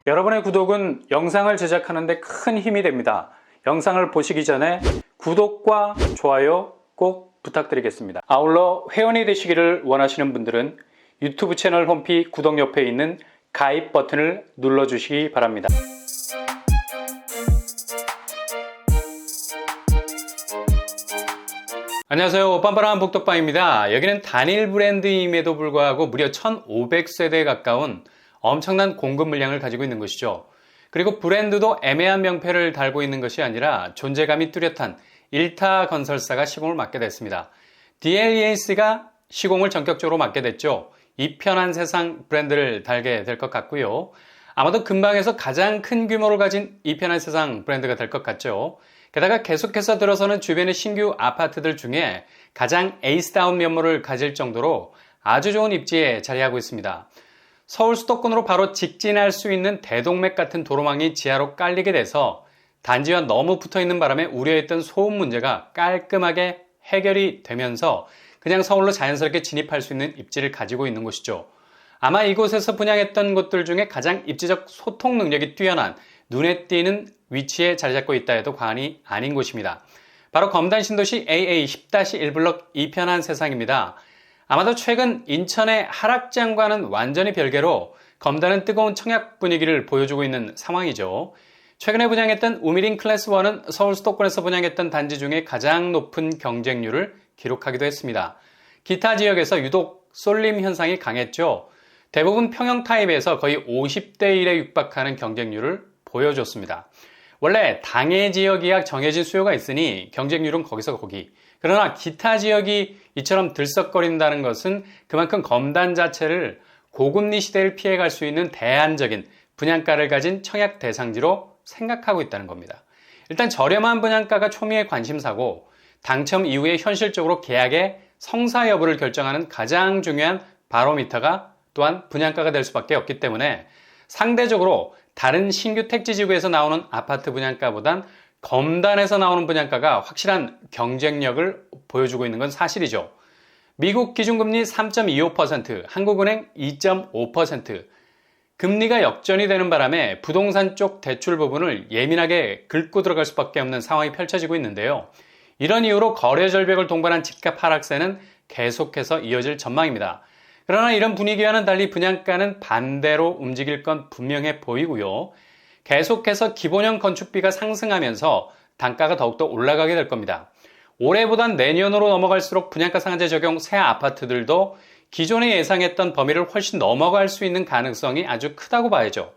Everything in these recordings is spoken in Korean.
여러분의 구독은 영상을 제작하는 데 큰 힘이 됩니다. 영상을 보시기 전에 구독과 좋아요 꼭 부탁드리겠습니다. 아울러 회원이 되시기를 원하시는 분들은 유튜브 채널 홈피 구독 옆에 있는 가입 버튼을 눌러주시기 바랍니다. 안녕하세요. 빤빠라한 복덕방입니다. 여기는 단일 브랜드임에도 불구하고 무려 1500세대에 가까운 엄청난 공급 물량을 가지고 있는 것이죠. 그리고 브랜드도 애매한 명패를 달고 있는 것이 아니라 존재감이 뚜렷한 일타 건설사가 시공을 맡게 됐습니다. DLEAC가 시공을 전격적으로 맡게 됐죠. 이 편한 세상 브랜드를 달게 될 것 같고요. 아마도 근방에서 가장 큰 규모를 가진 이 편한 세상 브랜드가 될 것 같죠. 게다가 계속해서 들어서는 주변의 신규 아파트들 중에 가장 에이스다운 면모를 가질 정도로 아주 좋은 입지에 자리하고 있습니다. 서울 수도권으로 바로 직진할 수 있는 대동맥 같은 도로망이 지하로 깔리게 돼서 단지와 너무 붙어있는 바람에 우려했던 소음 문제가 깔끔하게 해결이 되면서 그냥 서울로 자연스럽게 진입할 수 있는 입지를 가지고 있는 곳이죠. 아마 이곳에서 분양했던 곳들 중에 가장 입지적 소통 능력이 뛰어난 눈에 띄는 위치에 자리 잡고 있다 해도 과언이 아닌 곳입니다. 바로 검단 신도시 AA10-1블럭 이편한 세상입니다. 아마도 최근 인천의 하락장과는 완전히 별개로 검단은 뜨거운 청약 분위기를 보여주고 있는 상황이죠. 최근에 분양했던 우미린 클래스1은 서울 수도권에서 분양했던 단지 중에 가장 높은 경쟁률을 기록하기도 했습니다. 기타 지역에서 유독 쏠림 현상이 강했죠. 대부분 평형 타입에서 거의 50대 1에 육박하는 경쟁률을 보여줬습니다. 원래 당해 지역이 약 정해진 수요가 있으니 경쟁률은 거기서 거기. 그러나 기타 지역이 이처럼 들썩거린다는 것은 그만큼 검단 자체를 고금리 시대를 피해갈 수 있는 대안적인 분양가를 가진 청약 대상지로 생각하고 있다는 겁니다. 일단 저렴한 분양가가 초미의 관심사고 당첨 이후에 현실적으로 계약의 성사 여부를 결정하는 가장 중요한 바로미터가 또한 분양가가 될 수밖에 없기 때문에 상대적으로 다른 신규 택지지구에서 나오는 아파트 분양가보단 검단에서 나오는 분양가가 확실한 경쟁력을 보여주고 있는 건 사실이죠. 미국 기준금리 3.25%, 한국은행 2.5%, 금리가 역전이 되는 바람에 부동산 쪽 대출 부분을 예민하게 긁고 들어갈 수밖에 없는 상황이 펼쳐지고 있는데요. 이런 이유로 거래 절벽을 동반한 집값 하락세는 계속해서 이어질 전망입니다. 그러나 이런 분위기와는 달리 분양가는 반대로 움직일 건 분명해 보이고요. 계속해서 기본형 건축비가 상승하면서 단가가 더욱더 올라가게 될 겁니다. 올해보단 내년으로 넘어갈수록 분양가 상한제 적용 새 아파트들도 기존에 예상했던 범위를 훨씬 넘어갈 수 있는 가능성이 아주 크다고 봐야죠.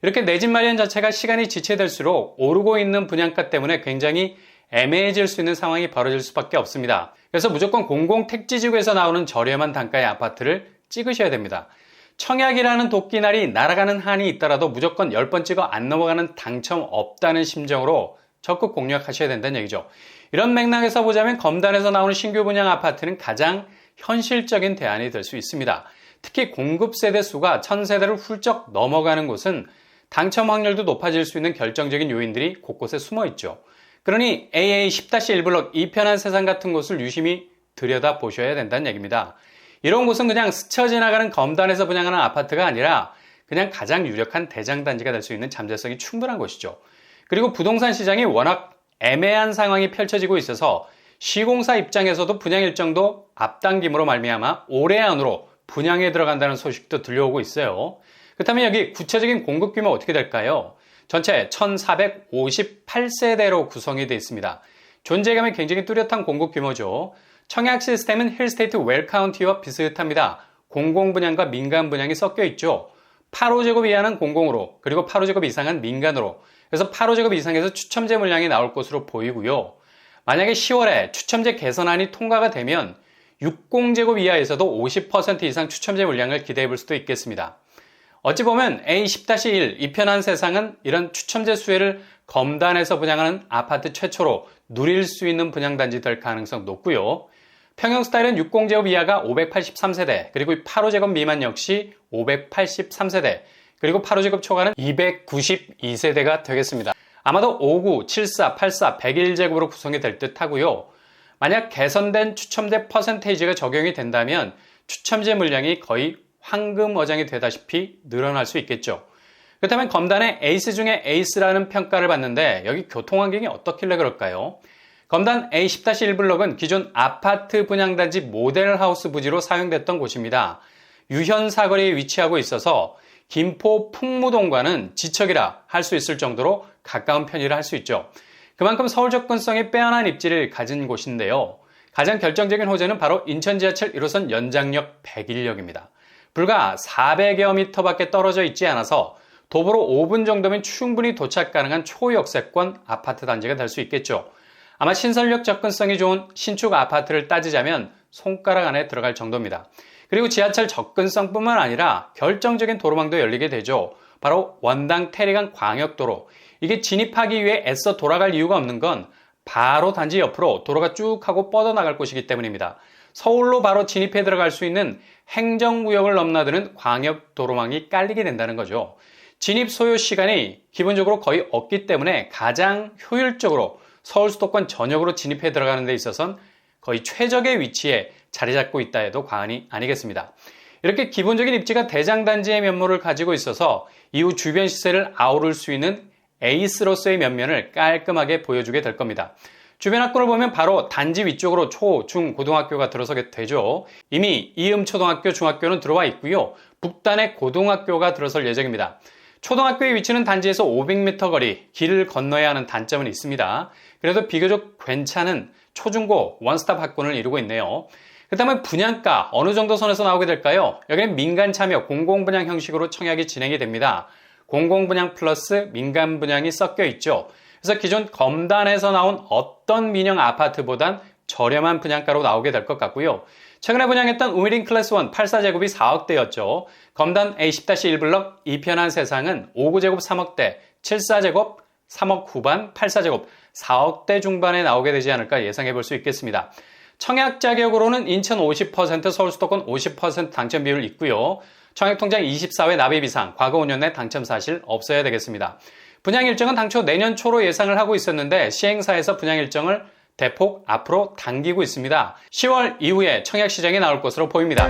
이렇게 내 집 마련 자체가 시간이 지체될수록 오르고 있는 분양가 때문에 굉장히 애매해질 수 있는 상황이 벌어질 수밖에 없습니다. 그래서 무조건 공공택지지구에서 나오는 저렴한 단가의 아파트를 찍으셔야 됩니다. 청약이라는 도끼날이 날아가는 한이 있더라도 무조건 10번 찍어 안 넘어가는 당첨 없다는 심정으로 적극 공략하셔야 된다는 얘기죠. 이런 맥락에서 보자면 검단에서 나오는 신규 분양 아파트는 가장 현실적인 대안이 될 수 있습니다. 특히 공급 세대 수가 1000세대를 훌쩍 넘어가는 곳은 당첨 확률도 높아질 수 있는 결정적인 요인들이 곳곳에 숨어 있죠. 그러니 AA10-1블럭 이편한 세상 같은 곳을 유심히 들여다보셔야 된다는 얘기입니다. 이런 곳은 그냥 스쳐 지나가는 검단에서 분양하는 아파트가 아니라 그냥 가장 유력한 대장단지가 될 수 있는 잠재성이 충분한 곳이죠. 그리고 부동산 시장이 워낙 애매한 상황이 펼쳐지고 있어서 시공사 입장에서도 분양 일정도 앞당김으로 말미암아 올해 안으로 분양에 들어간다는 소식도 들려오고 있어요. 그렇다면 여기 구체적인 공급 규모 어떻게 될까요? 전체 1458세대로 구성이 되어 있습니다. 존재감이 굉장히 뚜렷한 공급 규모죠. 청약 시스템은 힐스테이트 웰카운티와 비슷합니다. 공공분양과 민간분양이 섞여 있죠. 8호제곱 이하는 공공으로, 그리고 8호제곱 이상은 민간으로. 그래서 8호제곱 이상에서 추첨제 물량이 나올 것으로 보이고요. 만약에 10월에 추첨제 개선안이 통과가 되면 60제곱 이하에서도 50% 이상 추첨제 물량을 기대해 볼 수도 있겠습니다. 어찌 보면 A10-1 이편한 세상은 이런 추첨제 수혜를 검단에서 분양하는 아파트 최초로 누릴 수 있는 분양단지 될 가능성 높고요. 평형 스타일은 60제곱 이하가 583세대, 그리고 8호제곱 미만 역시 583세대, 그리고 8호제곱 초과는 292세대가 되겠습니다. 아마도 59, 74, 84, 101제곱으로 구성이 될 듯 하고요. 만약 개선된 추첨제 퍼센테이지가 적용이 된다면 추첨제 물량이 거의 황금 어장이 되다시피 늘어날 수 있겠죠. 그렇다면 검단의 에이스 중에 에이스라는 평가를 받는데 여기 교통환경이 어떻길래 그럴까요? 검단 A10-1블럭은 기존 아파트 분양단지 모델하우스 부지로 사용됐던 곳입니다. 유현 사거리에 위치하고 있어서 김포 풍무동과는 지척이라 할 수 있을 정도로 가까운 편이라 할 수 있죠. 그만큼 서울 접근성이 빼어난 입지를 가진 곳인데요. 가장 결정적인 호재는 바로 인천 지하철 1호선 연장역 101역입니다. 불과 400여 미터밖에 떨어져 있지 않아서 도보로 5분 정도면 충분히 도착 가능한 초역세권 아파트 단지가 될 수 있겠죠. 아마 신설력 접근성이 좋은 신축 아파트를 따지자면 손가락 안에 들어갈 정도입니다. 그리고 지하철 접근성뿐만 아니라 결정적인 도로망도 열리게 되죠. 바로 원당 태리간 광역도로. 이게 진입하기 위해 애써 돌아갈 이유가 없는 건 바로 단지 옆으로 도로가 쭉 하고 뻗어나갈 곳이기 때문입니다. 서울로 바로 진입해 들어갈 수 있는 행정구역을 넘나드는 광역도로망이 깔리게 된다는 거죠. 진입 소요 시간이 기본적으로 거의 없기 때문에 가장 효율적으로 서울 수도권 전역으로 진입해 들어가는 데 있어서는 거의 최적의 위치에 자리 잡고 있다 해도 과언이 아니겠습니다. 이렇게 기본적인 입지가 대장단지의 면모를 가지고 있어서 이후 주변 시세를 아우를 수 있는 에이스로서의 면면을 깔끔하게 보여주게 될 겁니다. 주변 학교를 보면 바로 단지 위쪽으로 초, 중, 고등학교가 들어서게 되죠. 이미 이음초등학교, 중학교는 들어와 있고요. 북단에 고등학교가 들어설 예정입니다. 초등학교의 위치는 단지에서 500m 거리, 길을 건너야 하는 단점은 있습니다. 그래도 비교적 괜찮은 초중고 원스톱 학군을 이루고 있네요. 그렇다면 분양가 어느 정도 선에서 나오게 될까요? 여기는 민간 참여, 공공분양 형식으로 청약이 진행이 됩니다. 공공분양 플러스 민간분양이 섞여 있죠. 그래서 기존 검단에서 나온 어떤 민영 아파트보단 저렴한 분양가로 나오게 될 것 같고요. 최근에 분양했던 우미린 클래스 1 84제곱이 4억대였죠. 검단 A10-1블럭 2편한 세상은 5구제곱 3억대, 74제곱 3억 후반, 84제곱 4억대 중반에 나오게 되지 않을까 예상해 볼 수 있겠습니다. 청약 자격으로는 인천 50%, 서울 수도권 50% 당첨 비율 있고요. 청약통장 24회 납입 이상, 과거 5년 내 당첨 사실 없어야 되겠습니다. 분양 일정은 당초 내년 초로 예상을 하고 있었는데 시행사에서 분양 일정을 대폭 앞으로 당기고 있습니다. 10월 이후에 청약 시장에 나올 것으로 보입니다.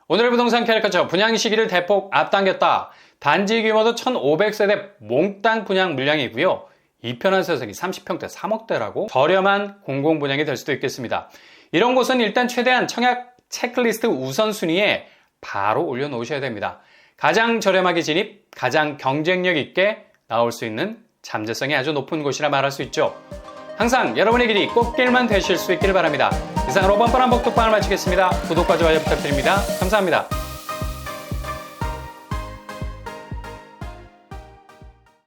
오늘의 부동산 캐릭터처 분양 시기를 대폭 앞당겼다. 단지 규모도 1,500세대 몽땅 분양 물량이고요. 2편한 세상이 30평대 3억대라고 저렴한 공공분양이 될 수도 있겠습니다. 이런 곳은 일단 최대한 청약 체크리스트 우선순위에 바로 올려놓으셔야 됩니다. 가장 저렴하게 진입, 가장 경쟁력 있게 나올 수 있는 잠재성이 아주 높은 곳이라 말할 수 있죠. 항상 여러분의 길이 꽃길만 되실 수 있기를 바랍니다. 이상으로 뻔뻔한 복덕방을 마치겠습니다. 구독과 좋아요 부탁드립니다. 감사합니다.